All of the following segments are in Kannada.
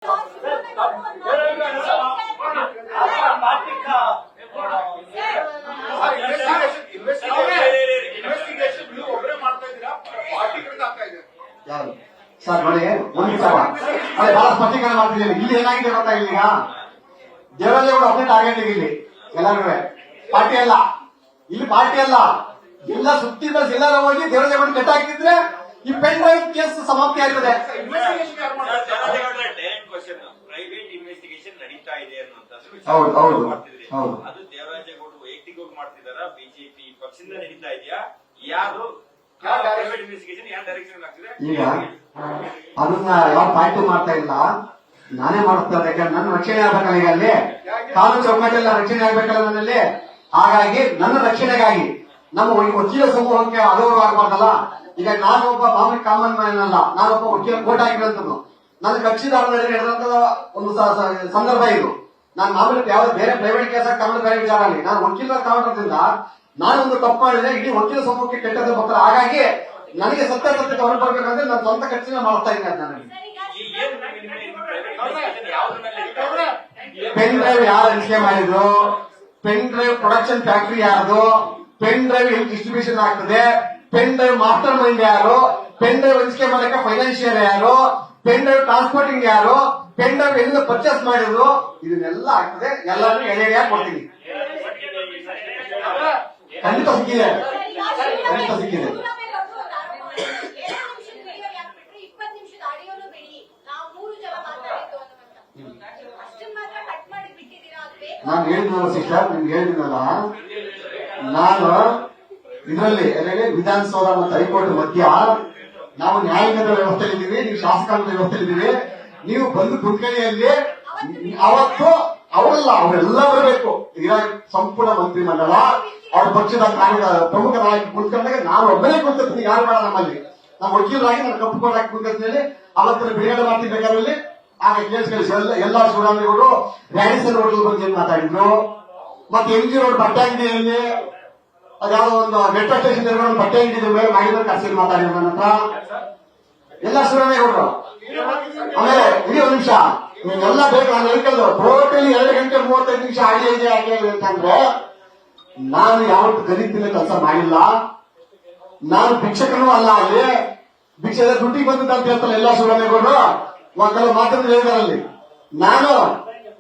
ಸರ್ ನೋಡಿ ಒಂದು ಸಲ ಅದೇ ಬಹಳ ಸ್ಪಷ್ಟೀಕರಣ ಮಾಡ್ತಿದ್ದೀನಿ. ಇಲ್ಲಿ ಏನಾಗಿದೆ ಗೊತ್ತಾ, ಇಲ್ಲಿಗ ದೇವರಾಜೇಗೌಡ ಒಬ್ಬನೇ ಟಾರ್ಗೆಟ್ ಇಲ್ಲಿ ಎಲ್ಲರೂ ಪಾರ್ಟಿ ಅಲ್ಲ, ಇಲ್ಲಿ ಪಾರ್ಟಿ ಅಲ್ಲ, ಎಲ್ಲ ಸುತ್ತಿದ ಎಲ್ಲರೂ ಹೋಗಿ ದೇವರಾಜೇಗೌಡ ಕಟ್ಟ ಹಾಕಿದ್ರೆ ಈ ಪೆನ್ ಡ್ರೈವ್ ಕೇಸ್ ಸಮಾಪ್ತಿ ಆಗ್ತದೆ. ಹೌದು ಹೌದು ಹೌದು. ಅದು ದೇವರಾಜೇಗೌಡ ವೈಯಕ್ತಿಕವಾಗಿ ಮಾಡ್ತಿದಾರ, ಬಿಜೆಪಿ ಪಕ್ಷದಿಂದ ನಡೀತಾ ಇದೆಯಾ, ಯಾರು ಈಗ ಅದನ್ನ ಯಾವ ಪಾರ್ಟಿ ಮಾಡ್ತಾ ಇಲ್ಲ, ನಾನೇ ಮಾಡಿಸ್ತಾರೆ. ಯಾಕಂದ್ರೆ ನನ್ನ ರಕ್ಷಣೆ ಆಗ್ಬೇಕಲ್ಲ, ಈಗ ಅಲ್ಲಿ ಕಾನೂನು ಚೌಕಟ್ಟೆಲ್ಲ ರಕ್ಷಣೆ ಆಗ್ಬೇಕಲ್ಲ ನನ್ನಲ್ಲಿ. ಹಾಗಾಗಿ ನನ್ನ ರಕ್ಷಣೆಗಾಗಿ ನಮ್ಮ ವಕೀಲ ಸಮೂಹಕ್ಕೆ ಅಗೌರವ ಆಗಬಾರ್ದಲ್ಲ. ಈಗ ನಾನೊಬ್ಬ ಮಾಮೂಲಿ ಕಾಮನ್ ಮ್ಯಾನ್ ಅಲ್ಲ, ನಾನೊಬ್ಬ ವಕೀಲ ಕೋರ್ಟ್ ಆಗಿರೋಂಥದ್ದು. ನನ್ನ ಕಕ್ಷಿದಾರ ನಡುವೆ ನಡೆದಂತ ಒಂದು ಸಂದರ್ಭ ಇದು. ನಾನು ಮಾಮೂಲಿ ಯಾವ್ದು ಬೇರೆ ಪ್ರೈವೇಟ್ ಕೇಸ್ ತಗೊಂಡು ಬೇರೆ ವಿಚಾರ ಅಲ್ಲಿ, ನಾನು ವಕೀಲರ ತಗೊಂಡ್ರಿಂದ ನಾನೊಂದು ತಪ್ಪು ಮಾಡಿದ್ರೆ ಇಡೀ ವಕೀಲ ಸಮೂಹಕ್ಕೆ ಕೆಟ್ಟದ್ದು ಬರ್ತಾರೆ. ಹಾಗಾಗಿ ನನಗೆ ಸತ್ಯಾಸತ್ಯತೆ ಹೊರಬರ್ಬೇಕಂದ್ರೆ ನಾನು ಸ್ವಂತ ಖರ್ಚಿನ ಮಾಡ್ತಾ ಇದ್ದೀನಿ. ನನಗೆ ಪೆನ್ ಡ್ರೈವ್ ಯಾರು ಹಂಚಿಕೆ ಮಾಡಿದ್ರು, ಪೆನ್ ಡ್ರೈವ್ ಪ್ರೊಡಕ್ಷನ್ ಫ್ಯಾಕ್ಟರಿ ಯಾರ್ದು, ಪೆನ್ ಡ್ರೈವ್ ಎಲ್ಲಿ ಡಿಸ್ಟ್ರಿಬ್ಯೂಷನ್ ಆಗ್ತದೆ, ಪೆನ್ ಡ್ರೈವ್ ಮಾಸ್ಟರ್ ಮೈಂಡ್ ಯಾರು, ಪೆನ್ ಡ್ರೈವ್ ಹಂಚಿಕೆ ಮಾಡಕ್ಕೆ ಫೈನಾನ್ಷಿಯರ್ ಯಾರು, ಪೆನ್ ಡ್ರೈವ್ ಟ್ರಾನ್ಸ್ಪೋರ್ಟಿಂಗ್ ಯಾರು, ಪೆನ್ ಡ್ರೈವ್ ಎಲ್ಲಿಂದ ಪರ್ಚೇಸ್ ಮಾಡಿದ್ರು, ಇದನ್ನೆಲ್ಲ ಆಗ್ತದೆ. ಎಲ್ಲರೂ ಎಳೆಯಾಗಿ ಕೊಡ್ತೀನಿ. ಖಂಡಿತ ಸಿಕ್ಕಿದೆ, ಖಂಡಿತ ಸಿಕ್ಕಿದೆ. ನಾನು ಹೇಳಿದ್ನಲ್ಲ ಸಿಸ್ಟರ್, ನಿಮ್ಗೆ ಹೇಳಿದ್ನಲ್ಲ, ನಾನು ಇದರಲ್ಲಿ ವಿಧಾನಸೌಧ ಮತ್ತು ಹೈಕೋರ್ಟ್ ಮಧ್ಯ ನಾವು ನ್ಯಾಯಾಂಗದ ವ್ಯವಸ್ಥೆಯಲ್ಲಿದ್ದೀವಿ, ನೀವು ಶಾಸಕಾಂಗ ವ್ಯವಸ್ಥೆಯಲ್ಲಿದ್ದೀವಿ. ನೀವು ಬಂದು ಕುತ್ಕಣಿಯಲ್ಲಿ ಅವತ್ತು ಅವರೆಲ್ಲ ಅವರೆಲ್ಲ ಬರಬೇಕು. ಈಗ ಸಂಪೂರ್ಣ ಮಂತ್ರಿ ಮಂಡಲ ಅವ್ರ ಪಕ್ಷದ ಪ್ರಮುಖ ನಾಯಕ ಕುತ್ಕೊಂಡಾಗ ನಾನು ಒಬ್ಬನೇ ಕುಂತಿರ್ತೀನಿ, ಯಾರು ಬೇಡ ನಮ್ಮಲ್ಲಿ. ನಾವು ವಕೀಲರಾಗಿ ನಾನು ಕಪ್ಪು ಕೋಟ್ ಹಾಕಿ ಕುಂತಿರ್ತೀನಿ. ಅವತ್ತಿನ ಬಿಡುಗಡೆ ಮಾಡ್ತಿರ್ಬೇಕಾದ್ರಲ್ಲಿ ಆಗ ಕೇಸ್ ಕಳಿಸಿ ಎಲ್ಲಾ ಸುಧಾರಣೆಗಳು ರ್ಯಾಡಿಸನ್ ಹೋಟೆಲ್ ಬಗ್ಗೆ ಮಾತಾಡಿದ್ರು. ಮತ್ತೆ MG ರೋಡ್ ಬಟ್ಟೆ ಅಂಗಡಿಯಲ್ಲಿ ಅದ್ಯಾವುದೋ ಒಂದು ಮೆಟ್ರೋ ಸ್ಟೇಷನ್ ಇರೋ ಬಟ್ಟೆ ಅಂಗಡಿ ಮೇಲೆ ಮಾಡಿದ್ರೆ ಕರ್ಸಿ ಮಾತಾಡಿದ್ರು ನನ್ನ ಹತ್ರ ಎಲ್ಲ ಸುಧಾರಣೆಗಳು. ಆಮೇಲೆ ಇಡೀ ಒಂದು ನಿಮಿಷ ಎಲ್ಲ ಬೇಕು, ನಾನು ಹೇಳ್ಕೊಂಡು ಟೋಟಲಿ 2 ಗಂಟೆ 35 ನಿಮಿಷ ಆಡಿಯೋ ಯಾಕೆ ಅಂತಂದ್ರೆ ನಾನು ಯಾವತ್ತು ಗರೀತಿನ ಕೆಲಸ ಮಾಡಿಲ್ಲ, ನಾನು ಭಿಕ್ಷಕನೂ ಅಲ್ಲ. ಅಲ್ಲಿ ಭಿಕ್ಷೆ ದುಡ್ಡಿಗೆ ಬಂದಿದ್ದ ಅಂತ ಹೇಳ್ತಾರೆ ಎಲ್ಲ ಸುಧಾರಣೆಗಳು. ಕೆಲವು ಮಾತನ್ನು ಹೇಳಿದಾರಲ್ಲಿ ನಾನು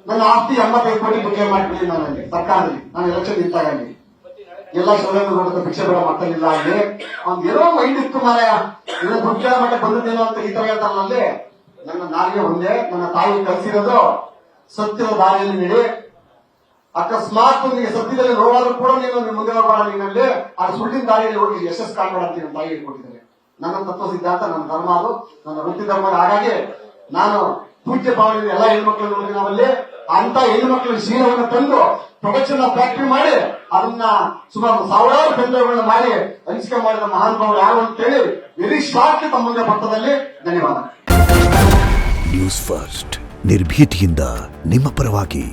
ನನ್ನ ಆಸ್ತಿ 85 ಕೋಟಿ ಭಿಕ್ಷೆ ಮಾಡ್ತೀನಿ ನಾನಲ್ಲಿ ಸರ್ಕಾರದಲ್ಲಿ. ನಾನು ಎಲೆಕ್ಷನ್ ನಿಂತಾಗಲಿ ಎಲ್ಲ ಸುಧಾರಣೆ ಭಿಕ್ಷೆ ಬೇಡ ಮಕ್ಕಳಿಲ್ಲ. ಅಲ್ಲಿ ಅವ್ನ್ ಏನೋ ಮೈಂಡ್ ಇತ್ತು ಮಾರ, ಇನ್ನು ದುಡ್ಡು ಮಟ್ಟ ಬಂದಿದ್ದೇನೋ ಅಂತ ಈ ತರ ಹೇಳ್ತಾರಲ್ಲಿ. ನನ್ನ ನಾಲಿಗೆ ಒಂದೇ, ನನ್ನ ತಾಯಿ ಕಲಿಸಿರೋದು ಸತ್ಯದ ದಾರಿಯಲ್ಲಿ ನೀಡಿ. ಅಕಸ್ಮಾತ್ ನಿಮಗೆ ಸತ್ಯದಲ್ಲಿ ನೋವಾದ್ರೂ ಕೂಡ ನೀನು ಮುಂದೆ ಹೋಗಬೇಡ, ನೀನಲ್ಲಿ ಆ ಸುಳ್ಳಿನ ದಾರಿಯಲ್ಲಿ ಹೋಗಿ ಯಶಸ್ಸು ಕಾಣಬೇಡ ಅಂತ ನನ್ನ ತಾಯಿ ಹೇಳ್ಕೊಟ್ಟಿದ್ದಾರೆ. ನನ್ನ ತತ್ವ ಸಿದ್ಧಾಂತ, ನನ್ನ ಧರ್ಮ, ಅದು ನನ್ನ ವೃತ್ತಿ ಧರ್ಮ. ಹಾಗಾಗಿ ನಾನು ಪೂಜ್ಯ ಭಾವನೆಯಿಂದ ಎಲ್ಲ ಹೆಣ್ಮಕ್ಳನ್ನು ನೋಡಿ ನಾವಲ್ಲಿ ಅಂತ ಹೆಣ್ಮಕ್ಳ ಶೀಲವನ್ನು ತಂದು ಪ್ರೊಡಕ್ಷನ್ ಫ್ಯಾಕ್ಟರಿ ಮಾಡಿ ಅದನ್ನ ಸುಮಾರು ಸಾವಿರಾರು ಬೆಂಗಳೂರುಗಳನ್ನ ಮಾಡಿ ಹಂಚಿಕೆ ಮಾಡಿದ ಮಹಾನುಭಾವರು ಯಾರು ಅಂತೇಳಿ ವೆರಿ ಶಾರ್ಟ್ ತಮ್ಮ ಮುಂದೆ ಪತ್ರದಲ್ಲಿ ಧನ್ಯವಾದ. ನ್ಯೂಸ್ ಫಸ್ಟ್ ನಿರ್ಭೀತಿಯಿಂದ ನಿಮ್ಮ ಪರವಾಗಿ.